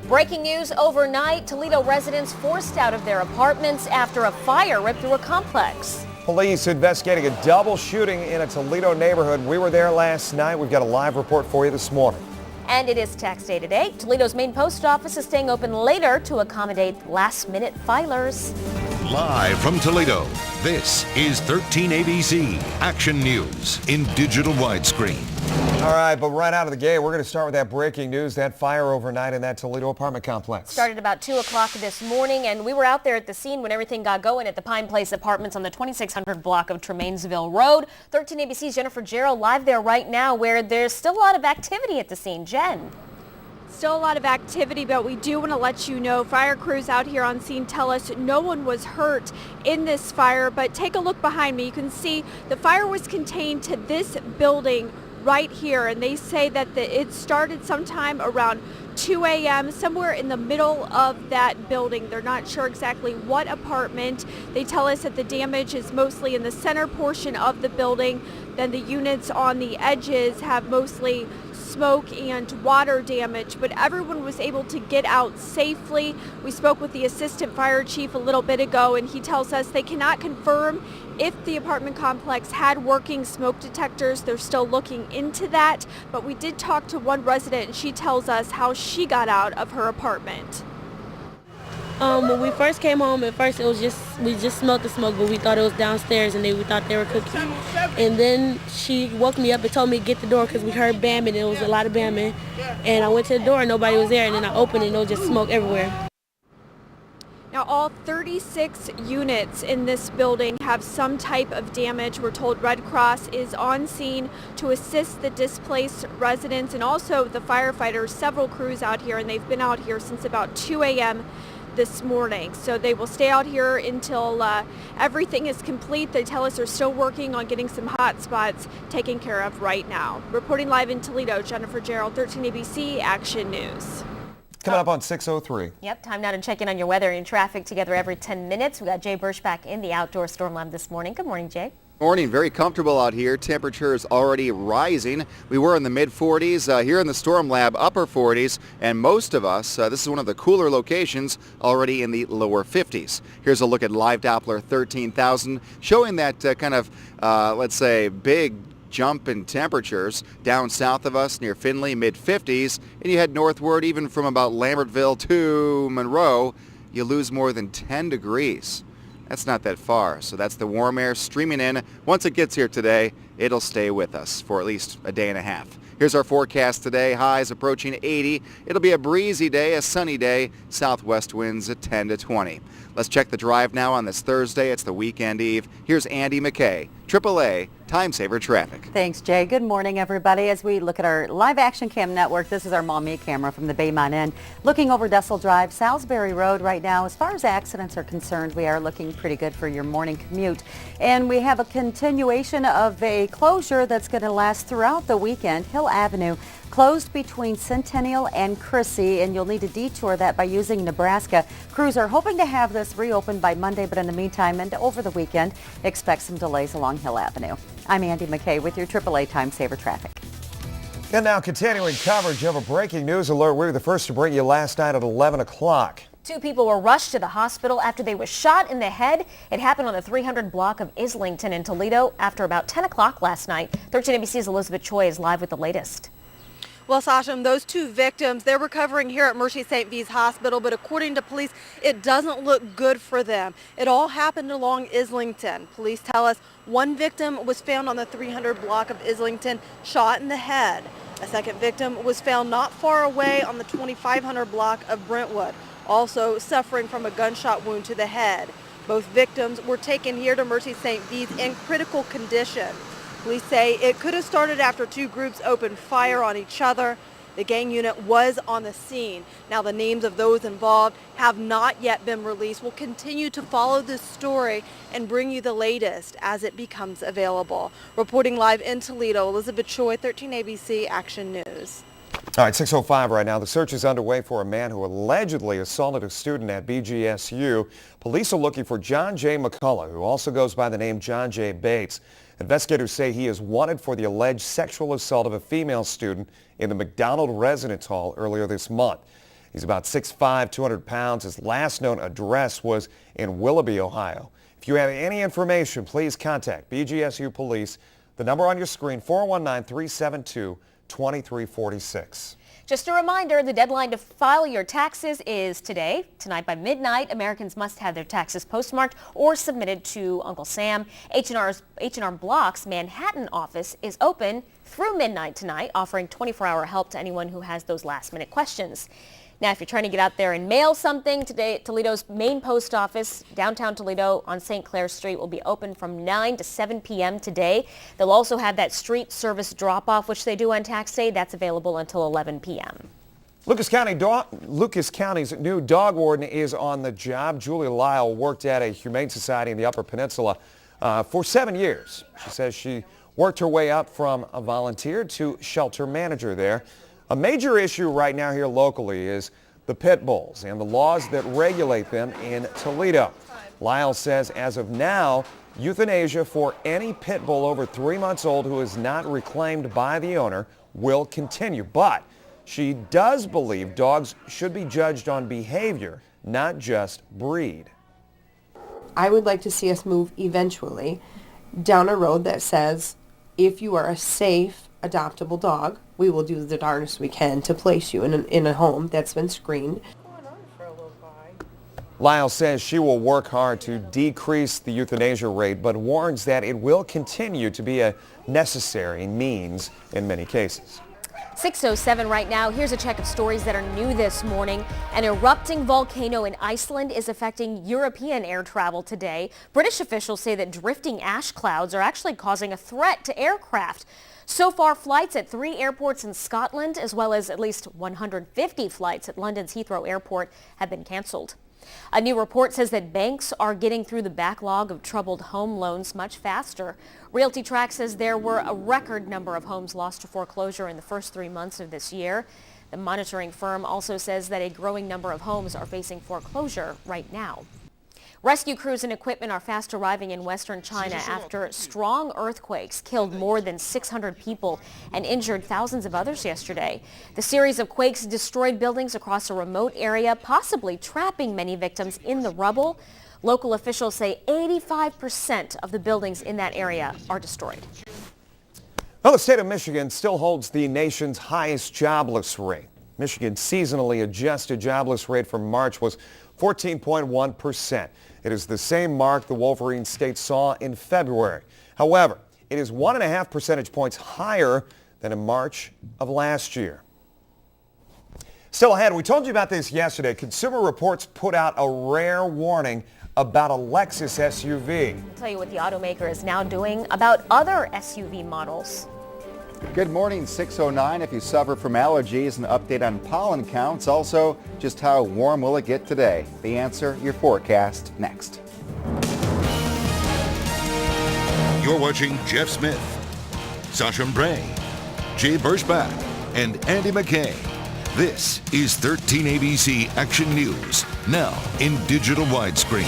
Breaking news overnight, Toledo residents forced out of their apartments after a fire ripped through a complex. Police investigating a double shooting in a Toledo neighborhood. We were there last night. We've got a live report for you this morning. And it is tax day today. Toledo's main post office is staying open later to accommodate last-minute filers. Live from Toledo, this is 13 ABC Action News in digital widescreen. All right, but right out of the gate, we're going to start with that breaking news, that fire overnight in that Toledo apartment complex. Started about 2 o'clock this morning, and we were out there at the scene when everything got going at the Pine Place Apartments on the 2600 block of Tremainsville Road. 13 ABC's Jennifer Gerald live there right now, where there's still a lot of activity at the scene. Jen. Still a lot of activity, but we do want to let you know fire crews out here on scene tell us no one was hurt in this fire. But take a look behind me. You can see the fire was contained to this building right here, and they say that it started sometime around 2 a.m. somewhere in the middle of that building. They're not sure exactly what apartment. They tell us that the damage is mostly in the center portion of the building. Then the units on the edges have mostly smoke and water damage, but everyone was able to get out safely. We spoke with the assistant fire chief a little bit ago, and he tells us they cannot confirm if the apartment complex had working smoke detectors. They're still looking into that, but we did talk to one resident, and she tells us how she got out of her apartment. When we first came home, at first we just smelled the smoke, but we thought it was downstairs, and we thought they were cooking. And then she woke me up and told me to get the door because we heard bamming. It was a lot of bamming, and I went to the door and nobody was there. And then I opened it and there was just smoke everywhere. Now, all 36 units in this building have some type of damage. We're told Red Cross is on scene to assist the displaced residents and also the firefighters. Several crews out here, and they've been out here since about 2 a.m. this morning. So they will stay out here until everything is complete. They tell us they're still working on getting some hot spots taken care of right now. Reporting live in Toledo, Jennifer Gerald, 13 ABC Action News. Coming up on 6:03. Yep, time now to check in on your weather and traffic together every 10 minutes. We got Jay Bursch back in the outdoor storm lab this morning. Good morning, Jay. Morning, very comfortable out here. Temperatures already rising. We were in the mid 40s here in the storm lab, upper 40s, and most of us, this is one of the cooler locations, already in the lower 50s. Here's a look at live Doppler 13,000, showing that let's say big jump in temperatures down south of us near Findlay, mid 50s, and you head northward even from about Lambertville to Monroe, you lose more than 10 degrees. That's not that far, so that's the warm air streaming in. Once it gets here today, it'll stay with us for at least a day and a half. Here's our forecast today. Highs approaching 80. It'll be a breezy day, a sunny day. Southwest winds at 10 to 20. Let's check the drive now on this Thursday. It's the weekend eve. Here's Andy McKay, AAA Time Saver Traffic. Thanks, Jay. Good morning, everybody. As we look at our live action cam network, this is our Maumee camera from the Baymont Inn. Looking over Dessel Drive, Salisbury Road right now. As far as accidents are concerned, we are looking pretty good for your morning commute. And we have a continuation of a closure that's going to last throughout the weekend. Hill Avenue closed between Centennial and Crissy, and you'll need to detour that by using Nebraska. Crews are hoping to have this reopened by Monday, but in the meantime and over the weekend, expect some delays along Hill Avenue. I'm Andy McKay with your AAA Time Saver Traffic. And now continuing coverage of a breaking news alert. We were the first to bring you last night at 11 o'clock. 2 people were rushed to the hospital after they were shot in the head. It happened on the 300 block of Islington in Toledo after about 10 o'clock last night. 13 ABC's Elizabeth Choi is live with the latest. Well, Sasha, those 2 victims, they're recovering here at Mercy St. V's Hospital, but according to police, it doesn't look good for them. It all happened along Islington. Police tell us 1 victim was found on the 300 block of Islington, shot in the head. A second victim was found not far away on the 2500 block of Brentwood, also suffering from a gunshot wound to the head. Both victims were taken here to Mercy St. V's in critical condition. Police say it could have started after 2 groups opened fire on each other. The gang unit was on the scene. Now the names of those involved have not yet been released. We'll continue to follow this story and bring you the latest as it becomes available. Reporting live in Toledo, Elizabeth Choi, 13 ABC Action News. All right, 6:05 right now. The search is underway for a man who allegedly assaulted a student at BGSU. Police are looking for John J. McCullough, who also goes by the name John J. Bates. Investigators say he is wanted for the alleged sexual assault of a female student in the McDonald Residence Hall earlier this month. He's about 6'5", 200 pounds. His last known address was in Willoughby, Ohio. If you have any information, please contact BGSU Police. The number on your screen, 419-372-2346. Just a reminder, the deadline to file your taxes is today. Tonight by midnight, Americans must have their taxes postmarked or submitted to Uncle Sam. H&R Block's Manhattan office is open through midnight tonight, offering 24-hour help to anyone who has those last-minute questions. Now, if you're trying to get out there and mail something today, Toledo's main post office, downtown Toledo on St. Clair Street, will be open from 9 to 7 p.m. today. They'll also have that street service drop-off, which they do on tax day. That's available until 11 p.m. Lucas County's new dog warden is on the job. Julie Lyle worked at a humane society in the Upper Peninsula for 7 years. She says she worked her way up from a volunteer to shelter manager there. A major issue right now here locally is the pit bulls and the laws that regulate them in Toledo. Lyle says as of now, euthanasia for any pit bull over 3 months old who is not reclaimed by the owner will continue. But she does believe dogs should be judged on behavior, not just breed. I would like to see us move eventually down a road that says if you are a safe, adoptable dog, we will do the darndest we can to place you in a home that's been screened. Lyle says she will work hard to decrease the euthanasia rate, but warns that it will continue to be a necessary means in many cases. 6:07 right now. Here's a check of stories that are new this morning. An erupting volcano in Iceland is affecting European air travel today. British officials say that drifting ash clouds are actually causing a threat to aircraft. So far, flights at 3 airports in Scotland, as well as at least 150 flights at London's Heathrow Airport, have been cancelled. A new report says that banks are getting through the backlog of troubled home loans much faster. Realty Track says there were a record number of homes lost to foreclosure in the first 3 months of this year. The monitoring firm also says that a growing number of homes are facing foreclosure right now. Rescue crews and equipment are fast arriving in western China after strong earthquakes killed more than 600 people and injured thousands of others yesterday. The series of quakes destroyed buildings across a remote area, possibly trapping many victims in the rubble. Local officials say 85% of the buildings in that area are destroyed. Well, the state of Michigan still holds the nation's highest jobless rate. Michigan's seasonally adjusted jobless rate for March was 14.1%. It is the same mark the Wolverine State saw in February. However, it is 1.5 percentage points higher than in March of last year. Still ahead, we told you about this yesterday. Consumer Reports put out a rare warning about a Lexus SUV. I'll tell you what the automaker is now doing about other SUV models. Good morning, 6:09. If you suffer from allergies, an update on pollen counts. Also, just how warm will it get today? The answer, your forecast, next. You're watching Jeff Smith, Sasha Bray, Jay Birchbach, and Andy McKay. This is 13 ABC Action News, now in digital widescreen.